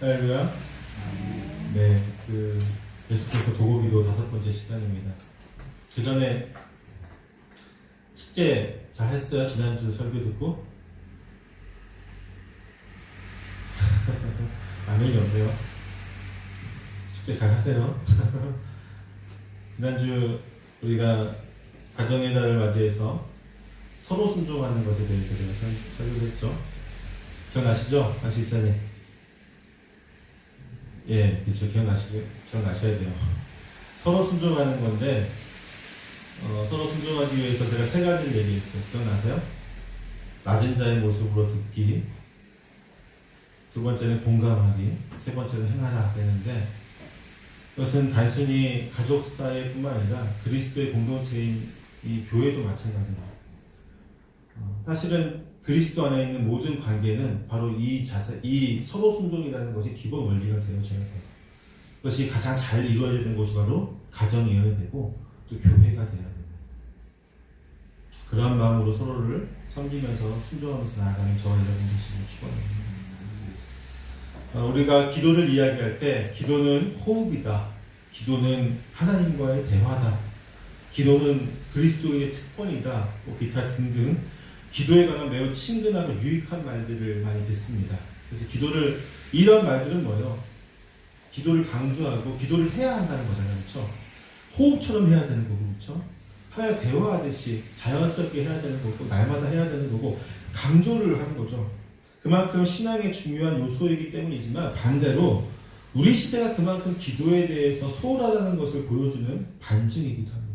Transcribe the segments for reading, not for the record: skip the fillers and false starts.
할렐루야. 네, 계속해서 도고기도 5번째 시간입니다. 그 전에 숙제 잘 했어요? 지난주 설교 듣고? 아멘이 없네요. 숙제 잘 하세요. 지난주 우리가 가정의 달을 맞이해서 서로 순종하는 것에 대해서 제가 설교를 했죠. 기억나시죠? 다시 입사님. 예, 그렇죠. 기억나셔야 돼요. 서로 순종하는 건데, 서로 순종하기 위해서 제가 3가지를 얘기했어요. 기억나세요? 낮은 자의 모습으로 듣기, 2번째는 공감하기, 3번째는 행하라 했는데, 그것은 단순히 가족 사이뿐만 아니라 그리스도의 공동체인 이 교회도 마찬가지입니다. 사실은 그리스도 안에 있는 모든 관계는 바로 이 서로 순종이라는 것이 기본 원리가 되어져야 돼요. 그것이 가장 잘 이루어져야 되는 곳이 바로 가정이어야 되고 또 교회가 돼야 됩니다. 그러한 마음으로 서로를 섬기면서 순종하면서 나아가는 저와 여러분 되시길 축원합니다. 우리가 기도를 이야기할 때 기도는 호흡이다. 기도는 하나님과의 대화다. 기도는 그리스도의 특권이다. 또 기타 등등 기도에 관한 매우 친근하고 유익한 말들을 많이 듣습니다. 그래서 이런 말들은 뭐예요? 기도를 강조하고 기도를 해야 한다는 거잖아요. 그렇죠? 호흡처럼 해야 되는 거고, 그렇죠? 하나님과 대화하듯이 자연스럽게 해야 되는 거고, 날마다 해야 되는 거고, 강조를 하는 거죠. 그만큼 신앙의 중요한 요소이기 때문이지만 반대로 우리 시대가 그만큼 기도에 대해서 소홀하다는 것을 보여주는 반증이기도 합니다.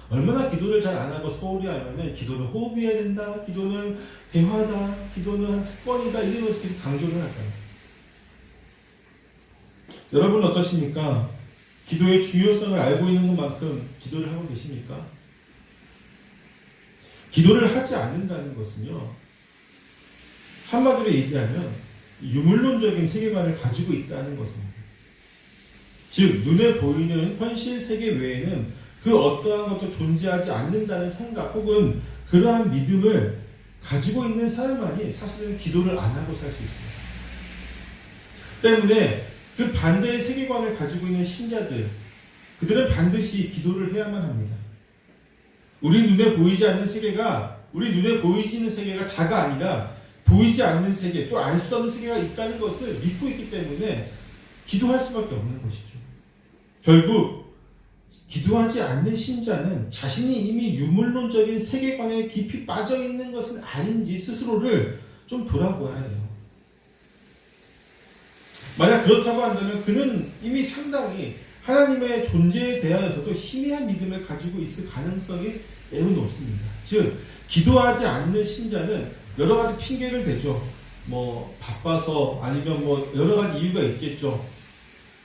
얼마나 기도를 잘 안 하고 소홀히 하면은 기도는 호흡해야 된다, 기도는 대화다, 기도는 특권이다 이러면서 계속 강조를 할까요? 여러분은 어떠십니까? 기도의 중요성을 알고 있는 것만큼 기도를 하고 계십니까? 기도를 하지 않는다는 것은요, 한마디로 얘기하면 유물론적인 세계관을 가지고 있다는 것입니다. 즉 눈에 보이는 현실 세계 외에는 그 어떠한 것도 존재하지 않는다는 생각 혹은 그러한 믿음을 가지고 있는 사람만이 사실은 기도를 안 하고 살 수 있습니다. 때문에 그 반대의 세계관을 가지고 있는 신자들, 그들은 반드시 기도를 해야만 합니다. 우리 눈에 보이지 않는 세계가, 우리 눈에 보이지는 세계가 다가 아니라 보이지 않는 세계, 또 알 수 없는 세계가 있다는 것을 믿고 있기 때문에 기도할 수밖에 없는 것이죠. 결국 기도하지 않는 신자는 자신이 이미 유물론적인 세계관에 깊이 빠져있는 것은 아닌지 스스로를 좀 돌아보아야 해요. 만약 그렇다고 한다면 그는 이미 상당히 하나님의 존재에 대하여서도 희미한 믿음을 가지고 있을 가능성이 매우 높습니다. 즉 기도하지 않는 신자는 여러 가지 핑계를 대죠. 바빠서 아니면 여러 가지 이유가 있겠죠.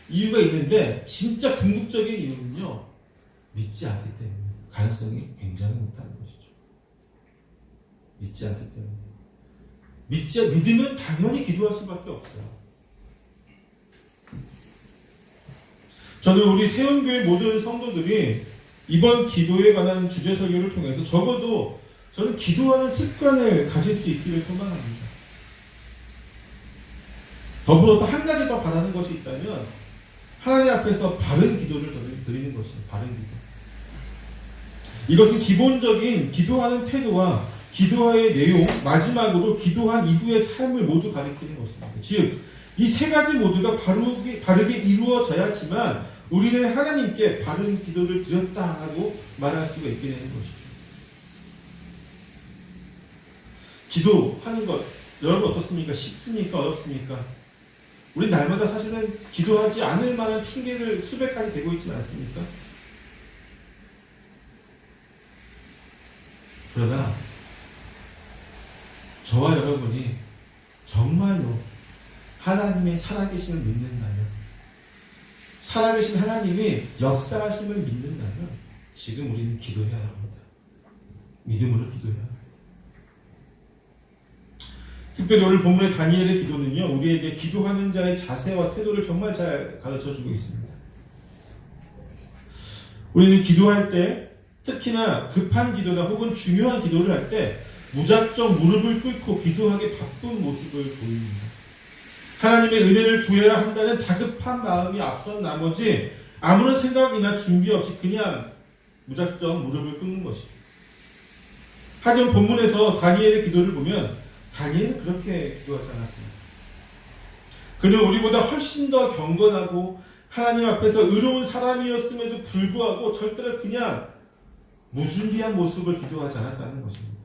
이유가 있는데 진짜 궁극적인 이유는요, 믿지 않기 때문에 가능성이 굉장히 높다는 것이죠. 믿지 않기 때문에. 믿으면 당연히 기도할 수밖에 없어요. 저는 우리 세운교회 모든 성도들이 이번 기도에 관한 주제 설교를 통해서 적어도 저는 기도하는 습관을 가질 수 있기를 소망합니다. 더불어서 한 가지 더 바라는 것이 있다면 하나님 앞에서 바른 기도를 드리는 것이죠. 바른 기도. 이것은 기본적인 기도하는 태도와 기도의 내용, 마지막으로 기도한 이후의 삶을 모두 가리키는 것입니다. 즉, 이 3가지 모두가 바르게 이루어져야지만 우리는 하나님께 바른 기도를 드렸다고 말할 수가 있게 되는 것이죠. 기도하는 것, 여러분 어떻습니까? 쉽습니까? 어렵습니까? 우리 날마다 사실은 기도하지 않을 만한 핑계를 수백 가지 대고 있지 않습니까? 그러나 저와 여러분이 정말로 하나님의 살아계심을 믿는다면, 살아계신 하나님이 역사하심을 믿는다면 지금 우리는 기도해야 합니다. 믿음으로 기도해야 합니다. 특별히 오늘 본문의 다니엘의 기도는요, 우리에게 기도하는 자의 자세와 태도를 정말 잘 가르쳐주고 있습니다. 우리는 기도할 때, 특히나 급한 기도나 혹은 중요한 기도를 할 때 무작정 무릎을 꿇고 기도하기 바쁜 모습을 보입니다. 하나님의 은혜를 구해야 한다는 다급한 마음이 앞선 나머지 아무런 생각이나 준비 없이 그냥 무작정 무릎을 꿇는 것이죠. 하지만 본문에서 다니엘의 기도를 보면 다니엘은 그렇게 기도하지 않았습니다. 그는 우리보다 훨씬 더 경건하고 하나님 앞에서 의로운 사람이었음에도 불구하고 절대로 그냥 무준비한 모습을 기도하지 않았다는 것입니다.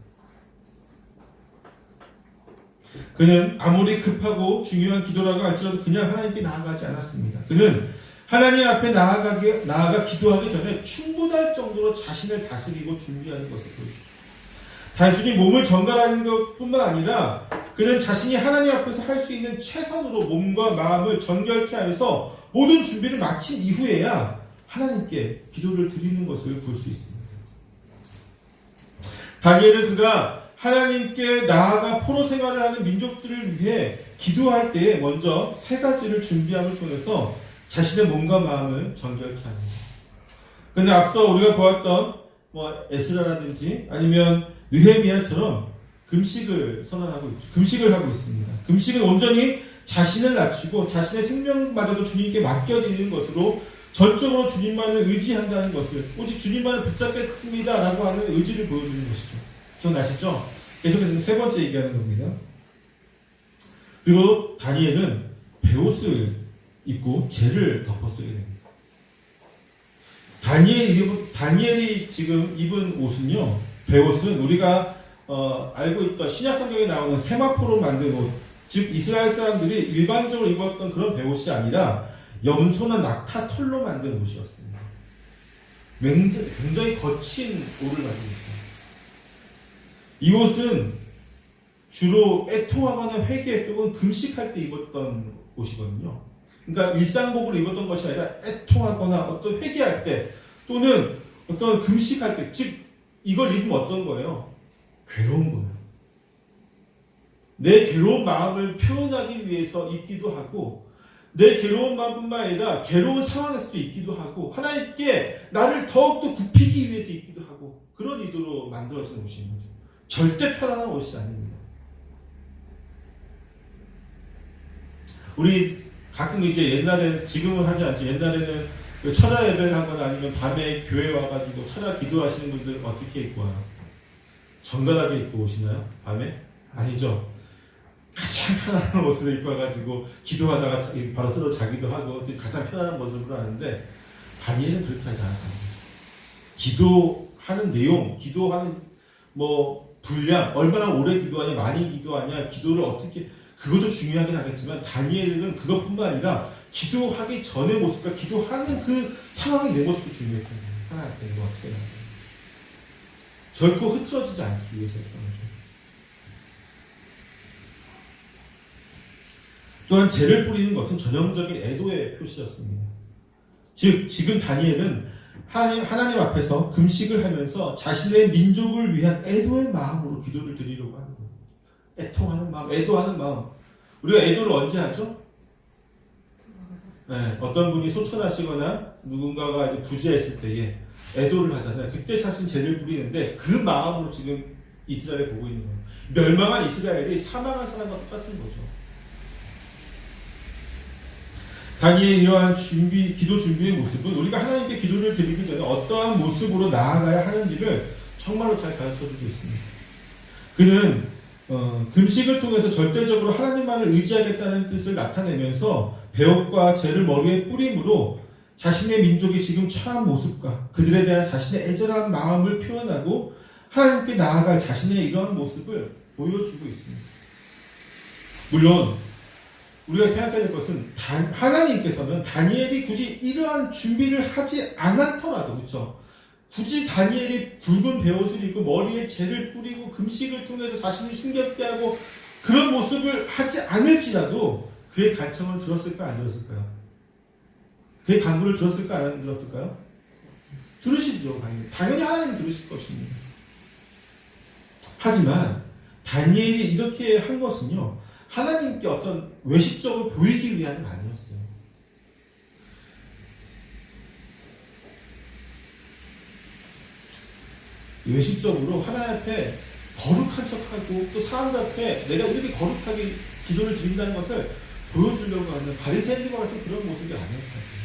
그는 아무리 급하고 중요한 기도라고 할지라도 그냥 하나님께 나아가지 않았습니다. 그는 하나님 앞에 나아가 기도하기 전에 충분할 정도로 자신을 다스리고 준비하는 것을 보여주죠. 단순히 몸을 전갈하는 것뿐만 아니라 그는 자신이 하나님 앞에서 할 수 있는 최선으로 몸과 마음을 정결케 하여서 모든 준비를 마친 이후에야 하나님께 기도를 드리는 것을 볼 수 있습니다. 다니엘은 그가 하나님께 나아가 포로 생활을 하는 민족들을 위해 기도할 때에 먼저 세 가지를 준비함을 통해서 자신의 몸과 마음을 정결케 합니다. 그런데 앞서 우리가 보았던 에스라라든지 아니면 느헤미야처럼 금식을 선언하고 있죠. 금식을 하고 있습니다. 금식은 온전히 자신을 낮추고 자신의 생명마저도 주님께 맡겨드리는 것으로 전적으로 주님만을 의지한다는 것을, 오직 주님만을 붙잡겠습니다라고 하는 의지를 보여주는 것이죠. 기억나시죠? 계속해서 세 번째 얘기하는 겁니다. 그리고 다니엘은 베옷을 입고 재를 덮어 쓰게 됩니다. 다니엘이 지금 입은 옷은요, 베옷은 우리가 알고 있던 신약 성경에 나오는 세마포로 만든 옷, 즉 이스라엘 사람들이 일반적으로 입었던 그런 베옷이 아니라 염소나 낙타 털로 만든 옷이었습니다. 굉장히 거친 옷을 가지고 있어요. 이 옷은 주로 애통하거나 회개 또는 금식할 때 입었던 옷이거든요. 그러니까 일상복으로 입었던 것이 아니라 애통하거나 어떤 회개할 때 또는 어떤 금식할 때, 즉 이걸 입으면 어떤 거예요? 괴로운 거예요. 내 괴로운 마음을 표현하기 위해서 입기도 하고, 내 괴로운 마음뿐만 아니라 괴로운 상황에서도 입기도 하고, 하나님께 나를 더욱더 굽히기 위해서 입기도 하고, 그런 의도로 만들어진 옷인 거죠. 절대 편안한 옷이 아닙니다. 우리 가끔 이제 옛날에, 지금은 하지 않죠. 옛날에는 철야 예배를 하거나 아니면 밤에 교회 와가지고 철야 기도하시는 분들 어떻게 입고 와요? 정갈하게 입고 오시나요? 밤에? 아니죠. 가장 편안한 모습을 입고 와가지고 기도하다가 바로 서로 자기도 하고 가장 편안한 모습으로 하는데, 다니엘은 그렇게 하지 않았다는 거죠. 기도하는 내용, 기도하는 분량, 얼마나 오래 기도하냐, 많이 기도하냐, 기도를 어떻게, 그것도 중요하긴 하겠지만 다니엘은 그것뿐만 아니라 기도하기 전의 모습과 기도하는 그 상황의 내 모습도 중요했던 거예요. 하나님 앞에 이거 어떻게 해야 돼요? 결코 흐트러지지 않기 위해서였던 거죠. 또한 재를 뿌리는 것은 전형적인 애도의 표시였습니다. 즉 지금 다니엘은 하나님 앞에서 금식을 하면서 자신의 민족을 위한 애도의 마음으로 기도를 드리려고 하는 거예요. 애통하는 마음, 애도하는 마음. 우리가 애도를 언제 하죠? 네, 어떤 분이 소천하시거나 누군가가 이제 부재했을 때에 애도를 하잖아요. 그때 사실 죄를 부리는데 그 마음으로 지금 이스라엘을 보고 있는 거예요. 멸망한 이스라엘이 사망한 사람과 똑같은 거죠. 다니엘의 이러한 기도 준비의 모습은 우리가 하나님께 기도를 드리기 전에 어떠한 모습으로 나아가야 하는지를 정말로 잘 가르쳐주고 있습니다. 그는 금식을 통해서 절대적으로 하나님만을 의지하겠다는 뜻을 나타내면서 배옷과 재를 머리에 뿌림으로 자신의 민족이 지금 처한 모습과 그들에 대한 자신의 애절한 마음을 표현하고 하나님께 나아갈 자신의 이러한 모습을 보여주고 있습니다. 물론 우리가 생각해야 될 것은 하나님께서는 다니엘이 굳이 이러한 준비를 하지 않았더라도, 그렇죠? 굳이 다니엘이 붉은 베옷을 입고 머리에 재를 뿌리고 금식을 통해서 자신을 힘겹게 하고 그런 모습을 하지 않을지라도 그의 간청을 들었을까 안 들었을까요? 그의 간구를 들었을까 안 들었을까요? 들으시죠. 당연히 하나님 들으실 것입니다. 하지만 다니엘이 이렇게 한 것은요, 하나님께 어떤 외식적으로 보이기 위함이 아니었어요. 외식적으로 하나님 앞에 거룩한 척하고 또 사람들 앞에 내가 이렇게 거룩하게 기도를 드린다는 것을 보여주려고 하는 바리새인들과 같은 그런 모습이 아니었거든요.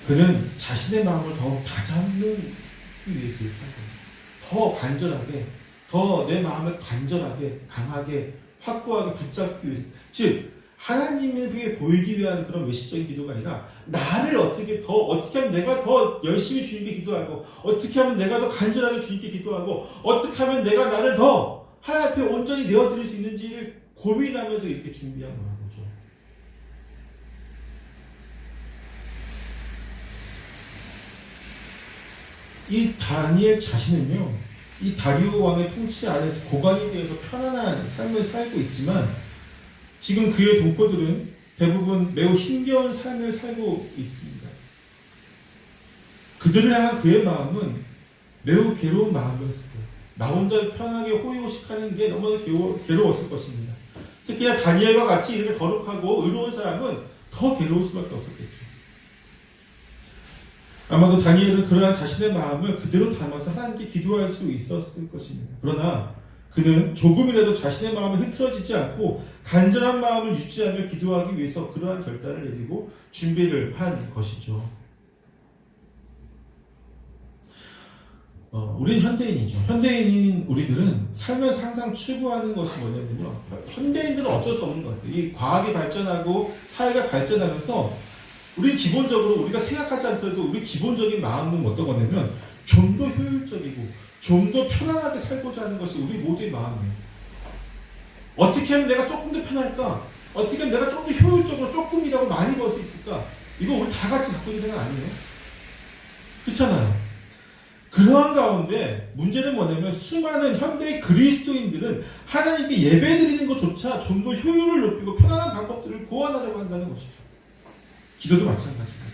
그는 자신의 마음을 더 다잡는 위해서 이렇게 한 거예요. 더 간절하게, 더 내 마음을 간절하게, 강하게, 확고하게 붙잡기 위해서. 즉, 하나님에게 보이기 위한 그런 외식적인 기도가 아니라, 나를 어떻게 하면 내가 더 열심히 주님께 기도하고, 어떻게 하면 내가 더 간절하게 주님께 기도하고, 어떻게 하면 내가 나를 더 하나님 앞에 온전히 내어드릴 수 있는지를 고민하면서 이렇게 준비한 거라는 거죠. 이 다니엘 자신은요, 이 다리오 왕의 통치 아래서 고관이 되어서 편안한 삶을 살고 있지만, 지금 그의 동포들은 대부분 매우 힘겨운 삶을 살고 있습니다. 그들을 향한 그의 마음은 매우 괴로운 마음이었을 거예요. 나 혼자 편하게 호의호식하는 게 너무나 괴로웠을 것입니다. 특히나 다니엘과 같이 이렇게 거룩하고 의로운 사람은 더 괴로울 수밖에 없었겠죠. 아마도 다니엘은 그러한 자신의 마음을 그대로 담아서 하나님께 기도할 수 있었을 것입니다. 그러나 그는 조금이라도 자신의 마음이 흐트러지지 않고 간절한 마음을 유지하며 기도하기 위해서 그러한 결단을 내리고 준비를 한 것이죠. 우린 현대인이죠. 현대인인 우리들은 삶에서 항상 추구하는 것이 뭐냐면요. 현대인들은 어쩔 수 없는 것 같아요. 이 과학이 발전하고 사회가 발전하면서 우리 기본적으로 우리가 생각하지 않더라도 우리 기본적인 마음은 어떤 거냐면 좀 더 효율적이고 좀 더 편안하게 살고자 하는 것이 우리 모두의 마음이에요. 어떻게 하면 내가 조금 더 편할까? 어떻게 하면 내가 좀 더 효율적으로 조금이라도 많이 벌 수 있을까? 이거 우리 다 같이 갖고 있는 생각 아니에요? 그렇잖아요. 그러한 가운데 문제는 뭐냐면 수많은 현대의 그리스도인들은 하나님께 예배드리는 것조차 좀 더 효율을 높이고 편안한 방법들을 고안하려고 한다는 것이죠. 기도도 마찬가지입니다.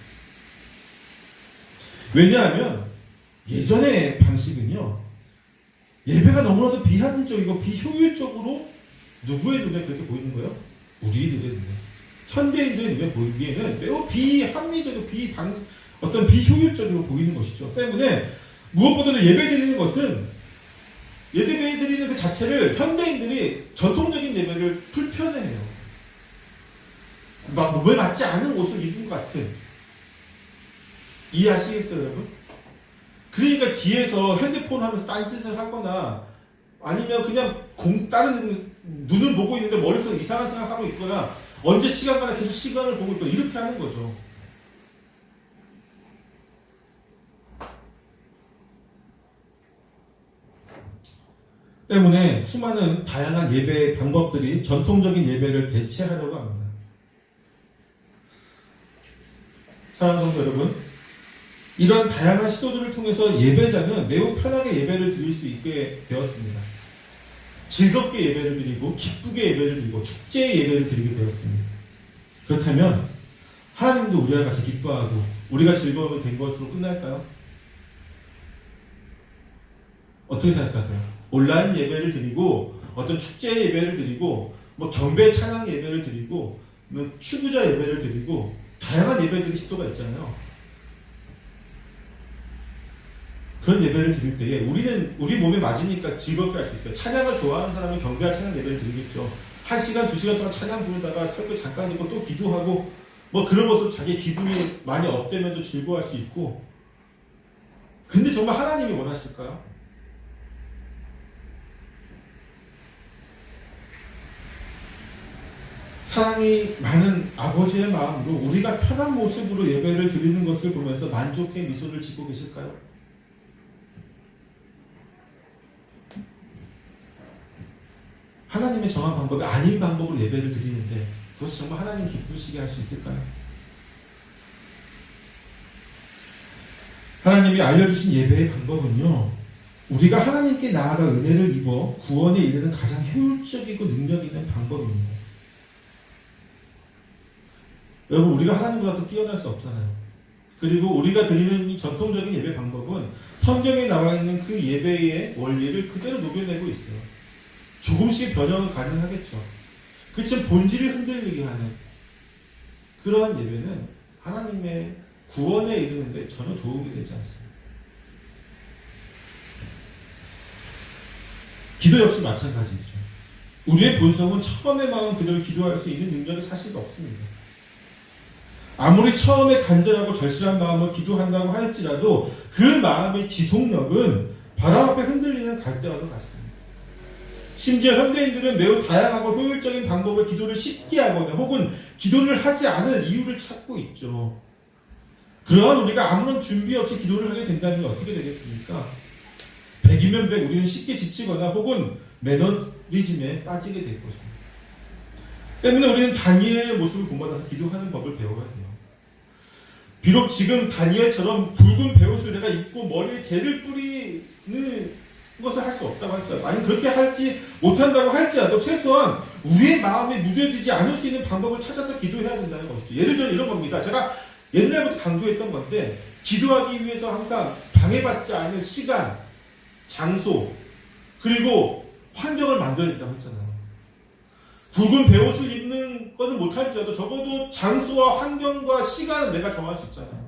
왜냐하면 예전의 방식은요, 예배가 너무나도 비합리적이고 비효율적으로 누구의 눈에 그렇게 보이는 거예요? 우리의 눈에. 현대인들의 눈에 보이기에는 매우 비합리적이고 어떤 비효율적으로 보이는 것이죠. 때문에 무엇보다도 예배드리는 것은 예배드리는 그 자체를 현대인들이 전통적인 예배를 불편해해요. 막 몸에 맞지 않은 옷을 입은 것 같은. 이해하시겠어요, 여러분? 그러니까 뒤에서 핸드폰 하면서 딴짓을 하거나 아니면 그냥 다른 눈을 보고 있는데 머릿속에 이상한 생각하고 있거나 언제 시간 가나 계속 시간을 보고 있거나 이렇게 하는 거죠. 때문에 수많은 다양한 예배 방법들이 전통적인 예배를 대체하려고 합니다. 사랑하는 성도 여러분, 이러한 다양한 시도들을 통해서 예배자는 매우 편하게 예배를 드릴 수 있게 되었습니다. 즐겁게 예배를 드리고 기쁘게 예배를 드리고 축제의 예배를 드리게 되었습니다. 그렇다면 하나님도 우리와 같이 기뻐하고 우리가 즐거움이 된 것으로 끝날까요? 어떻게 생각하세요? 온라인 예배를 드리고 어떤 축제 예배를 드리고 뭐 경배 찬양 예배를 드리고 뭐 추구자 예배를 드리고 다양한 예배들이 시도가 있잖아요. 그런 예배를 드릴 때에 우리는 우리 몸에 맞으니까 즐겁게 할 수 있어요. 찬양을 좋아하는 사람은 경배와 찬양 예배를 드리겠죠. 1시간, 2시간 동안 찬양 부르다가 설교 잠깐 듣고 또 기도하고 뭐 그런 것으로 자기 기분이 많이 업되면 또 즐거워할 수 있고. 근데 정말 하나님이 원하실까요? 사랑이 많은 아버지의 마음으로 우리가 편한 모습으로 예배를 드리는 것을 보면서 만족해 미소를 짓고 계실까요? 하나님의 정한 방법이 아닌 방법으로 예배를 드리는데 그것이 정말 하나님 기쁘시게 할 수 있을까요? 하나님이 알려주신 예배의 방법은요, 우리가 하나님께 나아가 은혜를 입어 구원에 이르는 가장 효율적이고 능력 있는 방법입니다. 여러분, 우리가 하나님보다 더 뛰어날 수 없잖아요. 그리고 우리가 드리는 이 전통적인 예배 방법은 성경에 나와 있는 그 예배의 원리를 그대로 녹여내고 있어요. 조금씩 변형은 가능하겠죠. 그렇지만 본질을 흔들리게 하는 그러한 예배는 하나님의 구원에 이르는데 전혀 도움이 되지 않습니다. 기도 역시 마찬가지죠. 우리의 본성은 처음의 마음 그대로 기도할 수 있는 능력이 사실 없습니다. 아무리 처음에 간절하고 절실한 마음으로 기도한다고 할지라도 그 마음의 지속력은 바람 앞에 흔들리는 갈대와도 같습니다. 심지어 현대인들은 매우 다양하고 효율적인 방법으로 기도를 쉽게 하거나 혹은 기도를 하지 않을 이유를 찾고 있죠. 그러한 우리가 아무런 준비 없이 기도를 하게 된다면 어떻게 되겠습니까? 100이면 100 우리는 쉽게 지치거나 혹은 매너리즘에 빠지게 될 것입니다. 때문에 우리는 다니엘의 모습을 본받아서 기도하는 법을 배워야 돼요. 비록 지금 다니엘처럼 붉은 베옷을 내가 입고 머리에 재를 뿌리는 것을 할 수 없다고 할지라도, 아니 그렇게 하지 못한다고 할지라도 최소한 우리의 마음에 묻어두지 않을 수 있는 방법을 찾아서 기도해야 된다는 것이죠. 예를 들어 이런 겁니다. 제가 옛날부터 강조했던 건데, 기도하기 위해서 항상 방해받지 않는 시간, 장소, 그리고 환경을 만들어야 된다고 했잖아요. 붉은 베옷을 입는 것은 못할지라도 적어도 장소와 환경과 시간은 내가 정할 수 있잖아요.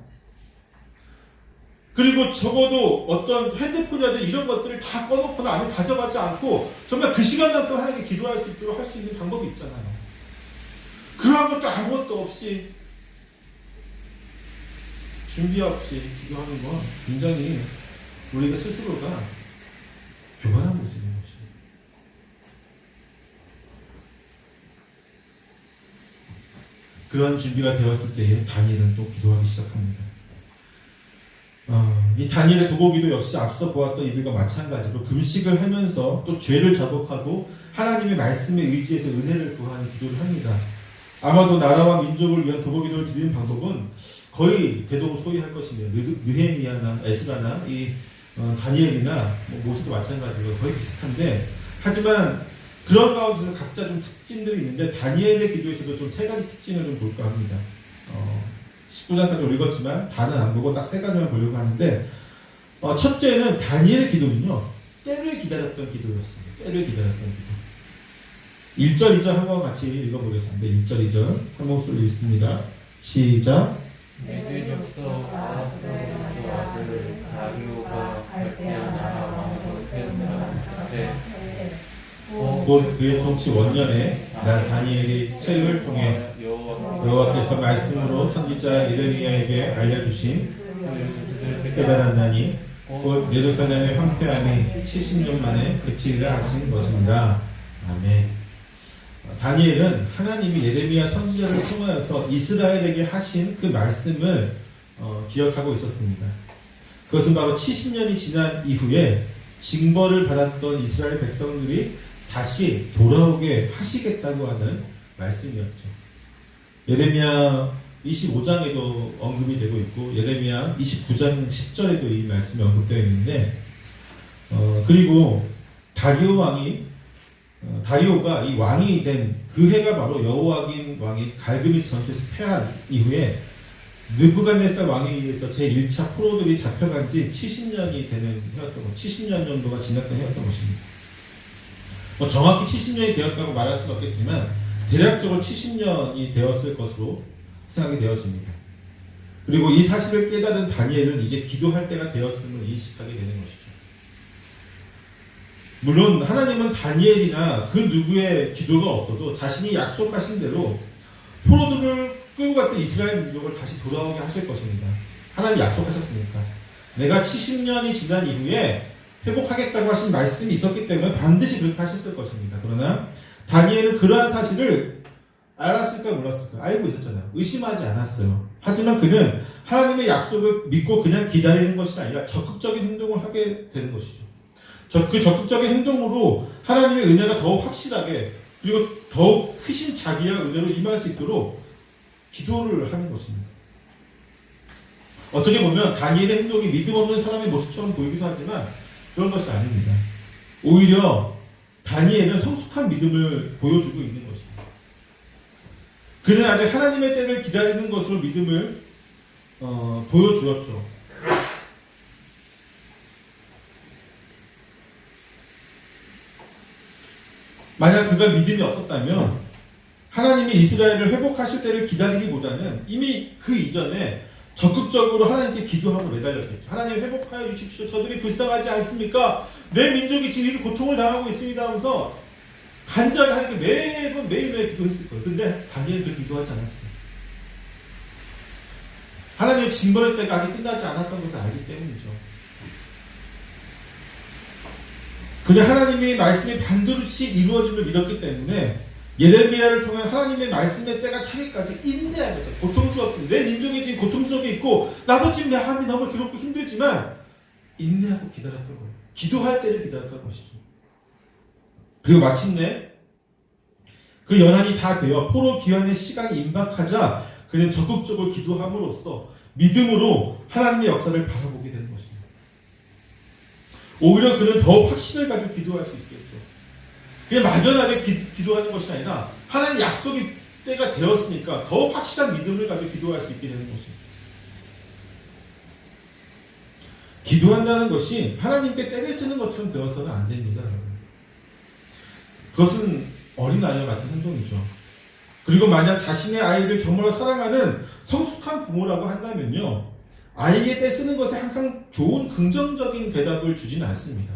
그리고 적어도 어떤 핸드폰이라든지 이런 것들을 다 꺼놓거나 아니면 가져가지 않고 정말 그 시간만큼 하나님께 기도할 수 있도록 할 수 있는 방법이 있잖아요. 그러한 것도 아무것도 없이 준비 없이 기도하는 건 굉장히 우리가 스스로가 교만한 모습인 것입니다. 그런 준비가 되었을 때에 다니엘은 또 기도하기 시작합니다. 이 다니엘의 도보기도 역시 앞서 보았던 이들과 마찬가지로 금식을 하면서 또 죄를 자복하고 하나님의 말씀에 의지해서 은혜를 구하는 기도를 합니다. 아마도 나라와 민족을 위한 도보기도를 드리는 방법은 거의 대동소이할 것입니다. 느헤미야나 에스라나 이 다니엘이나 모세도 마찬가지로 거의 비슷한데, 하지만 그런 가운데서 각자 좀 특징들이 있는데 다니엘의 기도에서도 좀 세 가지 특징을 좀 볼까 합니다. 19장까지 읽었지만 다는 안 보고 딱 세 가지만 보려고 하는데, 첫째는 다니엘의 기도는요, 때를 기다렸던 기도였습니다. 때를 기다렸던 기도. 1절, 2절 한번 같이 읽어보겠습니다. 1절, 2절 한 목소리로 읽습니다. 시작. 메대 벽서 아하스의 아들 다리오가 갈대아 나라 왕으로 세우니라. 곧 그의 통치 원년에 나 다니엘이 책을 통해 여호와께서 말씀으로 선지자 예레미야에게 알려주신 깨달았나니 곧 예루살렘의 황폐함이 70년 만에 그치리라 하신 것입니다. 아멘. 다니엘은 하나님이 예레미야 선지자를 통하여서 이스라엘에게 하신 그 말씀을 기억하고 있었습니다. 그것은 바로 70년이 지난 이후에 징벌을 받았던 이스라엘 백성들이 다시 돌아오게 하시겠다고 하는 말씀이었죠. 예레미야 25장에도 언급이 되고 있고 예레미야 29장 10절에도 이 말씀이 언급되어 있는데, 그리고 다리오가 이 왕이 된 그 해가 바로 여호와긴 왕이 갈그미스 전투에서 패한 이후에 느부갓네살 왕에 의해서 제1차 포로들이 잡혀간 지 70년이 되는 해였던 것, 70년 정도가 지났던 해였던 것입니다. 정확히 70년이 되었다고 말할 수는 없겠지만 대략적으로 70년이 되었을 것으로 생각이 되어집니다. 그리고 이 사실을 깨달은 다니엘은 이제 기도할 때가 되었음을 인식하게 되는 것이죠. 물론 하나님은 다니엘이나 그 누구의 기도가 없어도 자신이 약속하신 대로 포로들을 끌고 갔던 이스라엘 민족을 다시 돌아오게 하실 것입니다. 하나님 약속하셨으니까. 내가 70년이 지난 이후에 회복하겠다고 하신 말씀이 있었기 때문에 반드시 그렇게 하셨을 것입니다. 그러나 다니엘은 그러한 사실을 알았을까 몰랐을까? 알고 있었잖아요. 의심하지 않았어요. 하지만 그는 하나님의 약속을 믿고 그냥 기다리는 것이 아니라 적극적인 행동을 하게 되는 것이죠. 그 적극적인 행동으로 하나님의 은혜가 더욱 확실하게 그리고 더욱 크신 자비와 은혜로 임할 수 있도록 기도를 하는 것입니다. 어떻게 보면 다니엘의 행동이 믿음 없는 사람의 모습처럼 보이기도 하지만 그런 것이 아닙니다. 오히려 다니엘은 성숙한 믿음을 보여주고 있는 것입니다. 그는 아직 하나님의 때를 기다리는 것으로 믿음을 보여주었죠. 만약 그가 믿음이 없었다면 하나님이 이스라엘을 회복하실 때를 기다리기보다는 이미 그 이전에 적극적으로 하나님께 기도하고 매달렸겠죠. 하나님 회복하여 주십시오. 저들이 불쌍하지 않습니까? 내 민족이 지금 이렇게 고통을 당하고 있습니다 하면서 간절하게 하나님께 매번 매일매일 기도했을 거예요. 근데 다니엘은 그렇게 기도하지 않았어요. 하나님의 징벌의 때가 아직 끝나지 않았던 것을 알기 때문이죠. 그냥 하나님의 말씀이 반드시 이루어짐을 믿었기 때문에 예레미야를 통한 하나님의 말씀의 때가 차기까지 인내하면서 고통스럽습니다. 내 민족이 지금 고통스럽게 있고 나도 지금 내 삶이 너무 괴롭고 힘들지만 인내하고 기다렸던 거예요. 기도할 때를 기다렸던 것이죠. 그리고 마침내 그 연한이 다 되어 포로 귀환의 시간이 임박하자 그는 적극적으로 기도함으로써 믿음으로 하나님의 역사를 바라보게 되는 것입니다. 오히려 그는 더욱 확신을 가지고 기도할 수 있겠죠. 그냥 막연하게 기도하는 것이 아니라 하나님 약속의 때가 되었으니까 더욱 확실한 믿음을 가지고 기도할 수 있게 되는 것입니다. 기도한다는 것이 하나님께 때를 쓰는 것처럼 되어서는 안 됩니다. 그것은 어린아이와 같은 행동이죠. 그리고 만약 자신의 아이를 정말로 사랑하는 성숙한 부모라고 한다면요, 아이에게 때 쓰는 것에 항상 좋은 긍정적인 대답을 주지는 않습니다.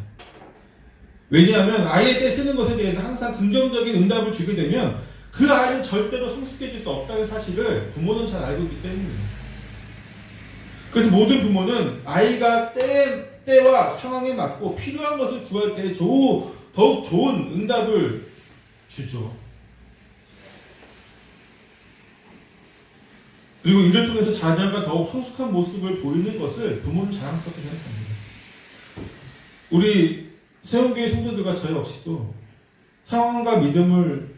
왜냐하면 아이의 때 쓰는 것에 대해서 항상 긍정적인 응답을 주게 되면 그 아이는 절대로 성숙해질 수 없다는 사실을 부모는 잘 알고 있기 때문이에요. 그래서 모든 부모는 아이가 때와 상황에 맞고 필요한 것을 구할 때 더욱 좋은 응답을 주죠. 그리고 이를 통해서 자녀가 더욱 성숙한 모습을 보이는 것을 부모는 자랑스럽게 생각합니다. 우리 세운교회 성도들과 저 역시도 상황을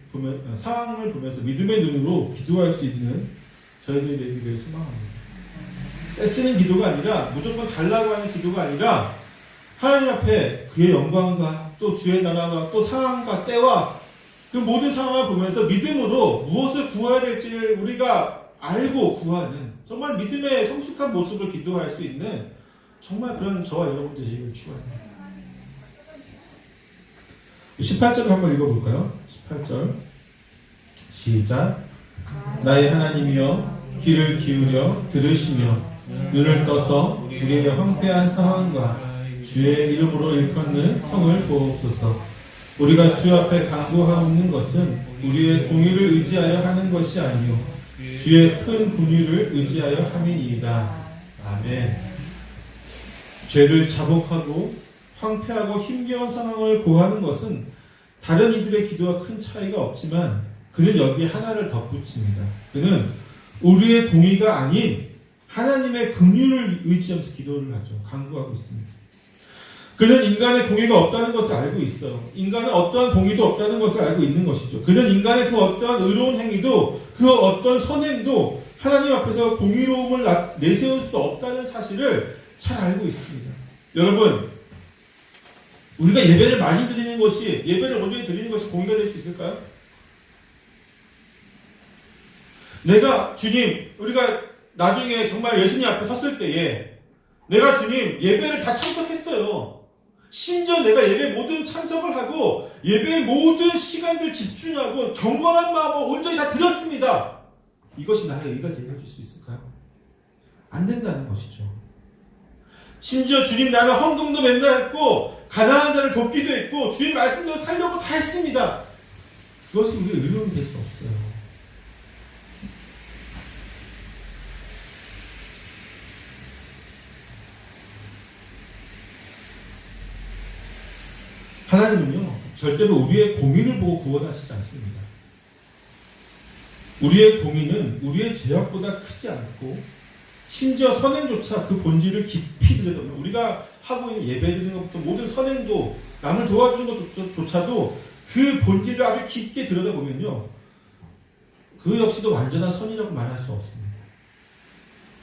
보면서 믿음의 눈으로 기도할 수 있는 저희들이 되기를 소망합니다. 떼쓰는 기도가 아니라 무조건 달라고 하는 기도가 아니라 하나님 앞에 그의 영광과 또 주의 나라와 또 상황과 때와 그 모든 상황을 보면서 믿음으로 무엇을 구해야 될지를 우리가 알고 구하는 정말 믿음의 성숙한 모습을 기도할 수 있는 정말 그런 저와 여러분 되시길 축원합니다. 18절 한번 읽어볼까요? 18절 시작. 나의 하나님이여 귀를 기울여 들으시며 눈을 떠서 우리의 황폐한 상황과 주의 이름으로 일컫는 성을 보옵소서. 우리가 주 앞에 간구하옵는 것은 우리의 공의를 의지하여 하는 것이 아니요 주의 큰 긍휼을 의지하여 함이니이다. 아멘. 죄를 자복하고 황폐하고 힘겨운 상황을 고하는 것은 다른 이들의 기도와 큰 차이가 없지만 그는 여기에 하나를 덧붙입니다. 그는 우리의 공의가 아닌 하나님의 긍휼을 의지하면서 기도를 하죠. 간구하고 있습니다. 그는 인간의 공의가 없다는 것을 알고 있어요. 인간은 어떠한 공의도 없다는 것을 알고 있는 것이죠. 그는 인간의 그 어떠한 의로운 행위도 그 어떤 선행도 하나님 앞에서 공의로움을 내세울 수 없다는 사실을 잘 알고 있습니다. 여러분, 우리가 예배를 많이 드리는 것이, 예배를 온전히 드리는 것이 공의가 될 수 있을까요? 내가 주님, 우리가 나중에 정말 예수님 앞에 섰을 때에 내가 주님 예배를 다 참석했어요. 심지어 내가 예배 모든 참석을 하고 예배의 모든 시간들 집중하고 경건한 마음으로 온전히 다 드렸습니다. 이것이 나의 의가 되어줄 수 있을까요? 안 된다는 것이죠. 심지어 주님 나는 헌금도 맨날 했고 가난한 자를 돕기도 했고 주님 말씀대로 살려고 다 했습니다. 그것이 우리의 의로움이 될 수 없어요. 하나님은요, 절대로 우리의 공의를 보고 구원하시지 않습니다. 우리의 공의는 우리의 죄악보다 크지 않고, 심지어 선행조차 그 본질을 깊이 들여다보면, 우리가 하고 있는 예배 드리는 것부터 모든 선행도, 남을 도와주는 것조차도 그 본질을 아주 깊게 들여다보면요, 그 역시도 완전한 선이라고 말할 수 없습니다.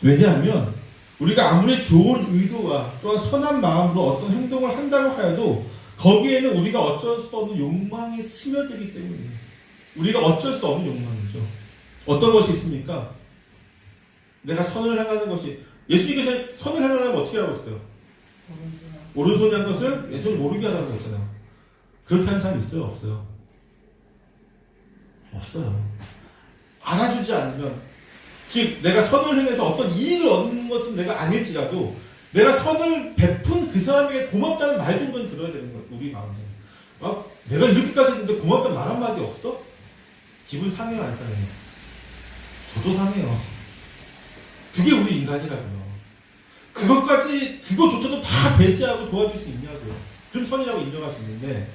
왜냐하면, 우리가 아무리 좋은 의도와 또한 선한 마음으로 어떤 행동을 한다고 하여도 거기에는 우리가 어쩔 수 없는 욕망이 스며들기 때문이에요. 우리가 어쩔 수 없는 욕망이죠. 어떤 것이 있습니까? 내가 선을 행하는 것이, 예수님께서 선을 행하려면 어떻게 하라고 했어요? 오른손이 한 것을 왼손이 모르게 하라고 했잖아요. 그렇게 하는 사람이 있어요? 없어요? 없어요. 알아주지 않으면, 즉 내가 선을 행해서 어떤 이익을 얻는 것은 내가 아닐지라도 내가 선을 베푼 그 사람에게 고맙다는 말 정도는 들어야 되는 거예요. 우리 마음에. 내가 이렇게까지 했는데 고맙다는 말 한마디 없어? 기분 상해요, 안 상해요? 저도 상해요. 그게 우리 인간이라고요. 그것조차도 다 배제하고 도와줄 수 있냐고요. 그럼 선이라고 인정할 수 있는데,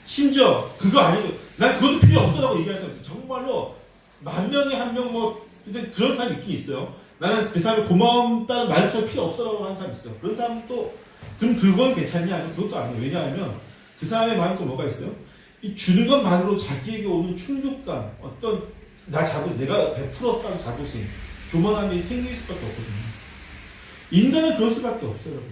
심지어 그거 아니고, 난 그것도 필요 없어라고 얘기할 사람 있어요. 정말로, 10,000명에 1명 근데 그런 사람이 있긴 있어요. 나는 그 사람이 고맙다는 말조차 필요 없어라고 하는 사람이 있어요. 그런 사람도, 그럼 그건 괜찮냐? 그것도 아니에요. 왜냐하면, 그 사람의 마음에 또 뭐가 있어요? 이 주는 것만으로 자기에게 오는 충족감, 내가 베풀었다는 자부심, 교만함이 생길 수밖에 없거든요. 인간은 그럴 수밖에 없어요, 여러분.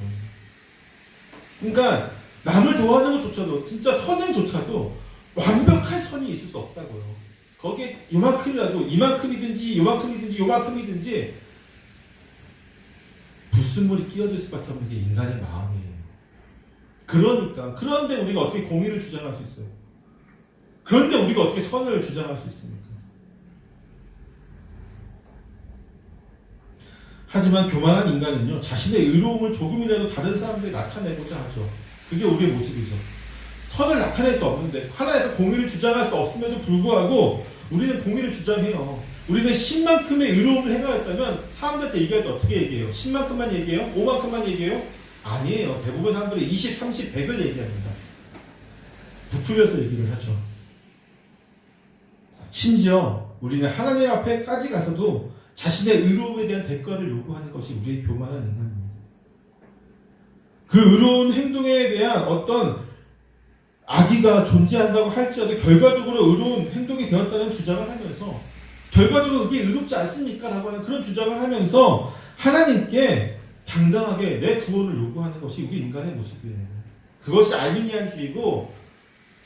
그러니까 남을 도와하는 것조차도 진짜 선행조차도 완벽한 선이 있을 수 없다고요. 거기에 요만큼이라도 요만큼이든지 불순물이 끼어들 수밖에 없는 게 인간의 마음이에요. 그런데 우리가 어떻게 공의를 주장할 수 있어요? 그런데 우리가 어떻게 선을 주장할 수 있습니까? 하지만 교만한 인간은요, 자신의 의로움을 조금이라도 다른 사람들에 나타내고자 하죠. 그게 우리의 모습이죠. 선을 나타낼 수 없는데, 하나의 공의를 주장할 수 없음에도 불구하고 우리는 공의를 주장해요. 우리는 10만큼의 의로움을 행하였다면 사람들한테 얘기할 때 어떻게 얘기해요? 10만큼만 얘기해요? 5만큼만 얘기해요? 아니에요. 대부분 사람들이 20, 30, 100을 얘기합니다. 부풀려서 얘기를 하죠. 심지어 우리는 하나님 앞에까지 가서도 자신의 의로움에 대한 대가를 요구하는 것이 우리의 교만한 인간입니다. 그 의로운 행동에 대한 어떤 악의가 존재한다고 할지라도 결과적으로 의로운 행동이 되었다는 주장을 하면서, 결과적으로 그게 의롭지 않습니까? 라고 하는 그런 주장을 하면서 하나님께 당당하게 내 구원을 요구하는 것이 우리 인간의 모습이에요. 그것이 알미니안주의고,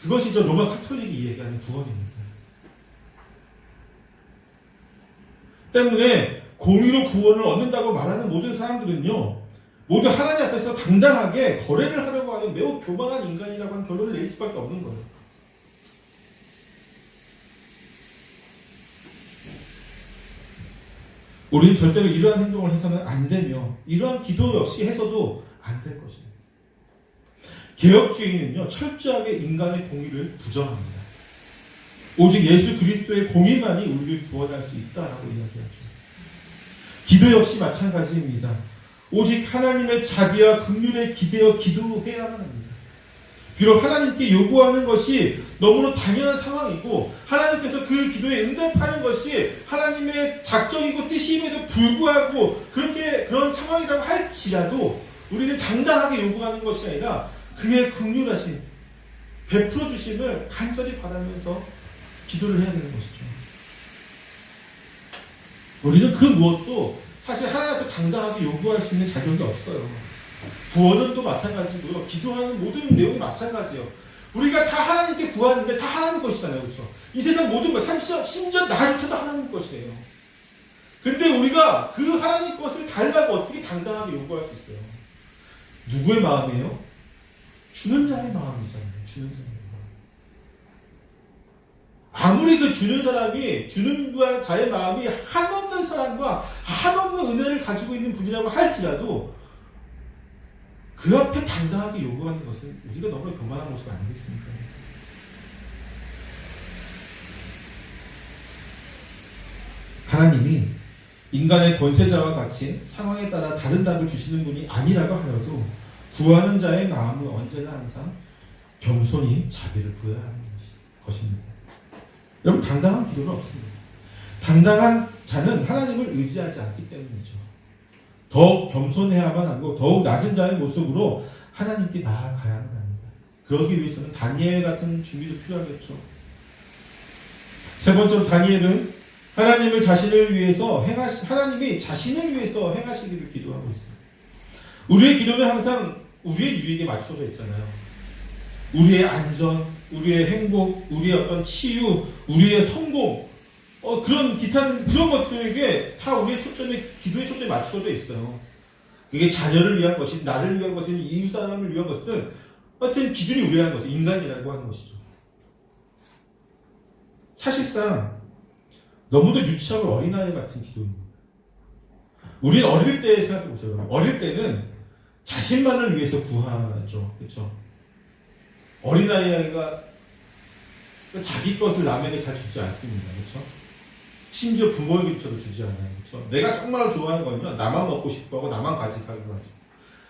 그것이 저 로마 카톨릭이 얘기하는 구원입니다. 때문에 공의로 구원을 얻는다고 말하는 모든 사람들은요, 모두 하나님 앞에서 당당하게 거래를 하려고 하는 매우 교만한 인간이라고 하는 결론을 내릴 수밖에 없는 거예요. 우리는 절대로 이러한 행동을 해서는 안 되며, 이러한 기도 역시 해서도 안 될 것입니다. 개혁주의는요, 철저하게 인간의 공의를 부정합니다. 오직 예수 그리스도의 공의만이 우리를 구원할 수 있다라고 이야기하죠. 기도 역시 마찬가지입니다. 오직 하나님의 자비와 긍휼에 기대어 기도해야만 합니다. 비록 하나님께 요구하는 것이 너무나 당연한 상황이고, 하나님께서 그 기도에 응답하는 것이 하나님의 작정이고 뜻임에도 불구하고 그런 상황이라고 할지라도 우리는 당당하게 요구하는 것이 아니라 그의 긍휼하신 베풀어 주심을 간절히 바라면서 기도를 해야 되는 것이죠. 우리는 그 무엇도 사실 하나님 앞에 당당하게 요구할 수 있는 자격이 없어요. 구원은 또 마찬가지고요. 기도하는 모든 내용이 마찬가지예요. 우리가 다 하나님께 구하는데 다 하나님 것이잖아요. 그렇죠? 이 세상 모든 것, 심지어 나조차도 하나님 것이에요. 근데 우리가 그 하나님 것을 달라고 어떻게 당당하게 요구할 수 있어요? 누구의 마음이에요? 주는 자의 마음이잖아요. 주는 자의 마음. 아무리 그 주는 자의 마음이 한없는 사랑과 한없는 은혜를 가지고 있는 분이라고 할지라도 그 앞에 당당하게 요구하는 것은 우리가 너무나 교만한 모습 아니겠습니까? 하나님이 인간의 권세자와 같이 상황에 따라 다른 답을 주시는 분이 아니라고 하여도 구하는 자의 마음은 언제나 항상 겸손히 자비를 구해야 하는 것입니다. 여러분, 당당한 기도는 없습니다. 당당한 자는 하나님을 의지하지 않기 때문이죠. 더욱 겸손해야만 하고 더욱 낮은 자의 모습으로 하나님께 나아가야만 합니다. 그러기 위해서는 다니엘 같은 준비도 필요하겠죠. 세 번째로 다니엘은 하나님이 자신을 위해서 행하시기를 기도하고 있습니다. 우리의 기도는 항상 우리의 유익에 맞춰져 있잖아요. 우리의 안전, 우리의 행복, 우리의 어떤 치유, 우리의 성공, 그런 것들에게 다 우리의 기도의 초점이 맞춰져 있어요. 그게 자녀를 위한 것이든, 나를 위한 것이든, 이웃 사람을 위한 것이든, 하여튼 기준이 우리라는 거죠. 인간이라고 하는 것이죠. 사실상 너무도 유치하고 어린아이 같은 기도입니다. 우리는 어릴 때 생각해보세요. 어릴 때는 자신만을 위해서 구하죠. 그렇죠? 어린아이가 자기 것을 남에게 잘 주지 않습니다. 그렇죠? 심지어 부모에게조차도 주지 않아요. 그렇죠? 내가 정말 좋아하는 건요, 나만 먹고 싶어하고 나만 가지가려고 하죠.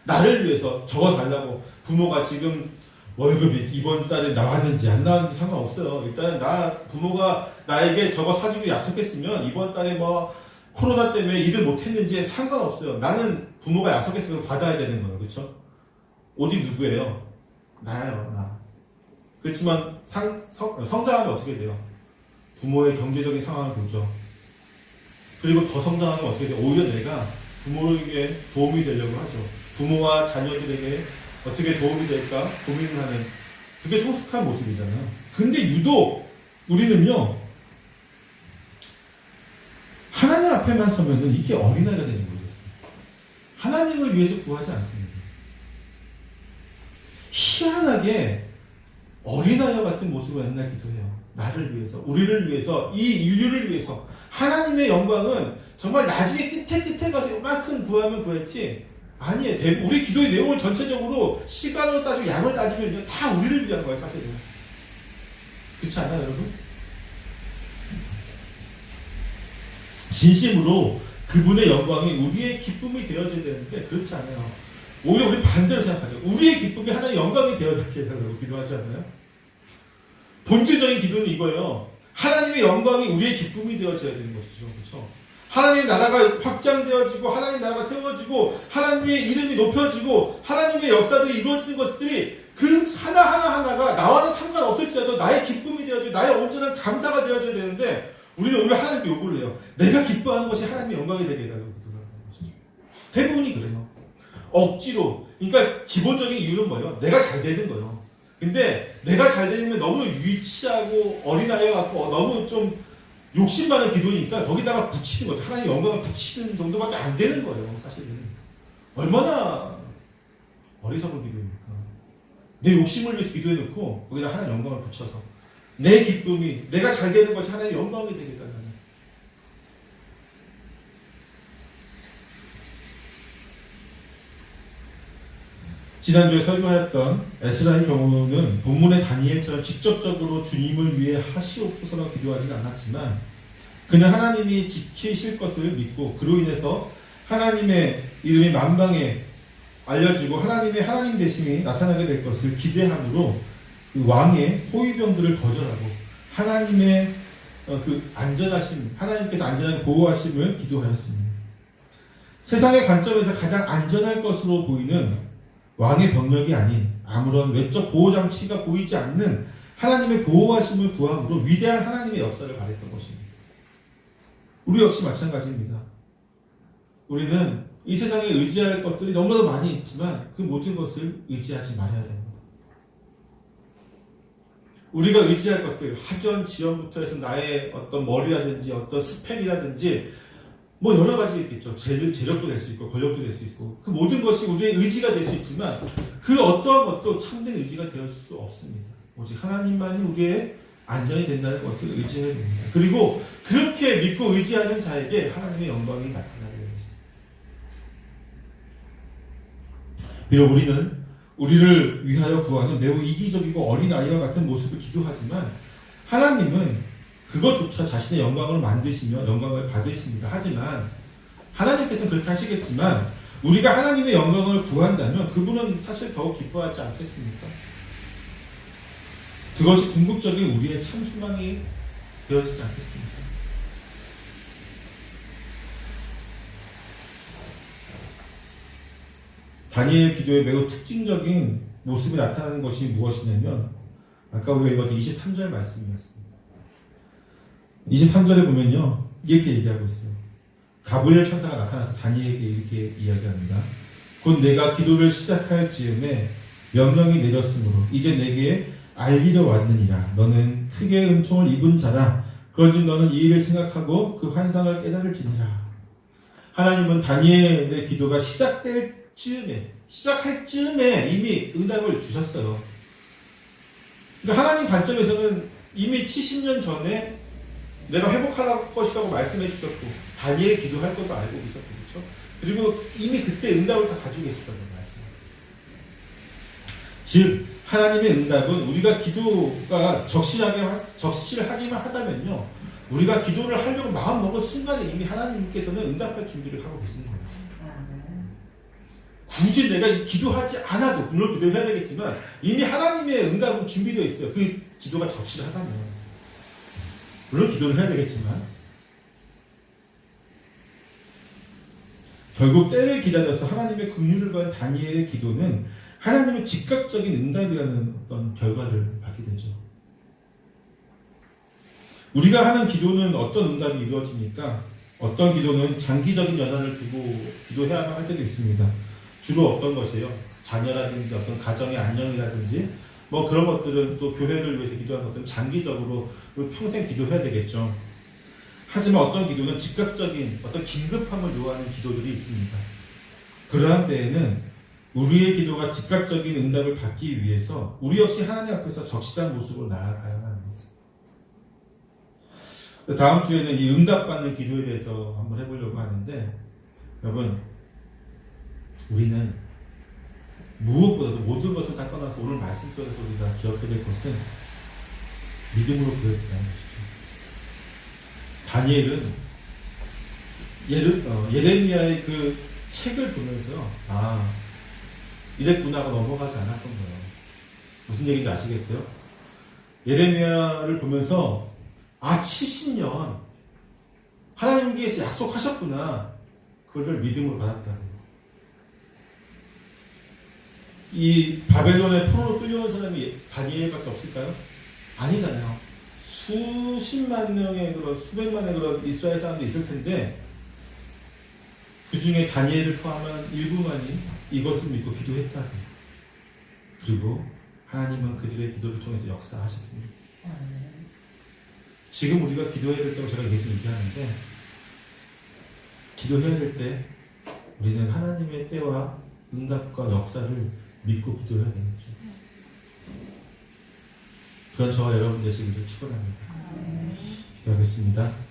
나를 위해서 저거 달라고 부모가 지금 월급이 이번 달에 나왔는지 안 나왔는지 상관없어요. 일단 부모가 나에게 저거 사주기로 약속했으면 이번 달에 뭐 코로나 때문에 일을 못했는지 상관없어요. 나는 부모가 약속했으면 받아야 되는 거예요. 그렇죠? 오직 누구예요? 나예요. 나. 그렇지만 성장하면 어떻게 돼요? 부모의 경제적인 상황을 보죠. 그리고 더 성장하면 어떻게 돼요? 오히려 내가 부모에게 도움이 되려고 하죠. 부모와 자녀들에게 어떻게 도움이 될까 고민을 하는, 그게 성숙한 모습이잖아요. 근데 유독 우리는요, 하나님 앞에만 서면은 이게 어린아이가 되는 모르겠어요. 하나님을 위해서 구하지 않습니다. 희한하게 어린아이와 같은 모습을 맨날 기도해요. 나를 위해서, 우리를 위해서, 이 인류를 위해서. 하나님의 영광은 정말 나중에 끝에 가서 요만큼 구하면 구했지, 아니에요. 우리 기도의 내용을 전체적으로 시간으로 따지고 양을 따지면 다 우리를 위한 거예요, 사실은. 그렇지 않아요, 여러분? 진심으로 그분의 영광이 우리의 기쁨이 되어져야 되는데 그렇지 않아요. 오히려 우리 반대로 생각하죠. 우리의 기쁨이 하나의 영광이 되어달라고 기도하지 않아요? 본질적인 기도는 이거예요. 하나님의 영광이 우리의 기쁨이 되어져야 되는 것이죠. 그렇죠? 하나님의 나라가 확장되어지고 하나님의 나라가 세워지고 하나님의 이름이 높여지고 하나님의 역사들이 이루어지는 것들이 그 하나하나가 나와는 상관없을지라도 나의 기쁨이 되어지고 나의 온전한 감사가 되어져야 되는데 우리는 오히려 하나님께 요구를 해요. 내가 기뻐하는 것이 하나님의 영광이 되게 해달라고 기도를 하는 것이죠. 대부분이 그래요. 억지로. 그러니까 기본적인 이유는 뭐예요? 내가 잘 되는 거예요. 근데 내가 잘 되면 너무 유치하고 어린아이 같고 너무 좀 욕심 많은 기도니까 거기다가 붙이는 거죠. 하나님의 영광을 붙이는 정도밖에 안 되는 거예요. 사실은. 얼마나 어리석은 기도입니까? 내 욕심을 위해서 기도해놓고 거기다 하나님의 영광을 붙여서 내 기쁨이, 내가 잘 되는 것이 하나님의 영광이 되겠다는. 지난주에 설교하였던 에스라의 경우는 본문의 다니엘처럼 직접적으로 주님을 위해 하시옵소서라고 기도하지는 않았지만 그는 하나님이 지키실 것을 믿고 그로 인해서 하나님의 이름이 만방에 알려지고 하나님의 하나님 되심이 나타나게 될 것을 기대함으로 그 왕의 호위병들을 거절하고 하나님의 그 안전하심, 하나님께서 안전하게 보호하심을 기도하였습니다. 세상의 관점에서 가장 안전할 것으로 보이는 왕의 병력이 아닌 아무런 외적 보호장치가 보이지 않는 하나님의 보호하심을 구함으로 위대한 하나님의 역사를 발휘했던 것입니다. 우리 역시 마찬가지입니다. 우리는 이 세상에 의지할 것들이 너무나도 많이 있지만 그 모든 것을 의지하지 말아야 됩니다. 우리가 의지할 것들, 학연, 지연부터 해서 나의 어떤 머리라든지 어떤 스펙이라든지 뭐 여러 가지 있겠죠. 재력도 될 수 있고 권력도 될 수 있고 그 모든 것이 우리의 의지가 될 수 있지만 그 어떠한 것도 참된 의지가 되어 수 없습니다. 오직 하나님만이 우리의 안전이 된다는 것을 의지해야 됩니다. 그리고 그렇게 믿고 의지하는 자에게 하나님의 영광이 나타나게 됩니다. 비록 우리는 우리를 위하여 구하는 매우 이기적이고 어린아이와 같은 모습을 기도하지만 하나님은 그것조차 자신의 영광을 만드시며 영광을 받으십니다. 하지만 하나님께서는 그렇게 하시겠지만 우리가 하나님의 영광을 구한다면 그분은 사실 더욱 기뻐하지 않겠습니까? 그것이 궁극적인 우리의 참 소망이 되어지지 않겠습니까? 다니엘 기도의 매우 특징적인 모습이 나타나는 것이 무엇이냐면 아까 우리가 읽었던 23절 말씀이었습니다. 23절에 보면요 이렇게 얘기하고 있어요. 가브리엘 천사가 나타나서 다니엘에게 이렇게 이야기합니다. 곧 내가 기도를 시작할 즈음에 명령이 내렸으므로 이제 내게 알리려 왔느니라. 너는 크게 은총을 입은 자라. 그런즉 너는 이 일을 생각하고 그 환상을 깨달을지니라. 하나님은 다니엘의 기도가 시작할 즈음에 이미 응답을 주셨어요. 그러니까 하나님 관점에서는 이미 70년 전에 내가 회복할 것이라고 말씀해 주셨고 다니엘이 기도할 것도 알고 계셨고 그렇죠? 그리고 이미 그때 응답을 다 가지고 계셨다는 말씀. 즉 하나님의 응답은 우리가 기도가 적실하기만 하다면요, 우리가 기도를 하려고 마음 먹은 순간에 이미 하나님께서는 응답할 준비를 하고 계시는 거예요. 굳이 내가 기도하지 않아도, 물론 기도해야 되겠지만 이미 하나님의 응답은 준비되어 있어요. 그 기도가 적실하다면. 물론 기도를 해야 되겠지만 결국 때를 기다려서 하나님의 긍휼을 받은 다니엘의 기도는 하나님의 즉각적인 응답이라는 어떤 결과를 받게 되죠. 우리가 하는 기도는 어떤 응답이 이루어집니까? 어떤 기도는 장기적인 연한을 두고 기도해야만 할 때도 있습니다. 주로 어떤 것이에요? 자녀라든지 어떤 가정의 안녕이라든지 뭐 그런 것들은 또 교회를 위해서 기도하는 것들은 장기적으로 평생 기도해야 되겠죠. 하지만 어떤 기도는 즉각적인 어떤 긴급함을 요하는 기도들이 있습니다. 그러한 때에는 우리의 기도가 즉각적인 응답을 받기 위해서 우리 역시 하나님 앞에서 적시한 모습으로 나아가야 합니다. 다음 주에는 이 응답받는 기도에 대해서 한번 해보려고 하는데, 여러분, 우리는 무엇보다도 모든 것을 다 떠나서 오늘 말씀 속에서 우리가 기억해야 될 것은 믿음으로 기도했다는 것이죠. 다니엘은 예레미야의 그 책을 보면서 이랬구나가 넘어가지 않았던 거예요. 무슨 얘기인지 아시겠어요? 예레미야를 보면서 70년 하나님께서 약속하셨구나, 그걸 믿음으로 받았다고요. 이 바벨론의 포로로 끌려온 사람이 다니엘밖에 없을까요? 아니잖아요. 수십만 명의 그런 수백만의 그런 이스라엘 사람도 있을 텐데 그 중에 다니엘을 포함한 일부만이 이것을 믿고 기도했다고요. 그리고 하나님은 그들의 기도를 통해서 역사하셨습니다. 지금 우리가 기도해야 될 때고 제가 계속 얘기하는데, 기도해야 될 때 우리는 하나님의 때와 응답과 역사를 믿고 기도해야 되겠죠. 그런 저와 여러분 되시기를 축원합니다. 기도하겠습니다.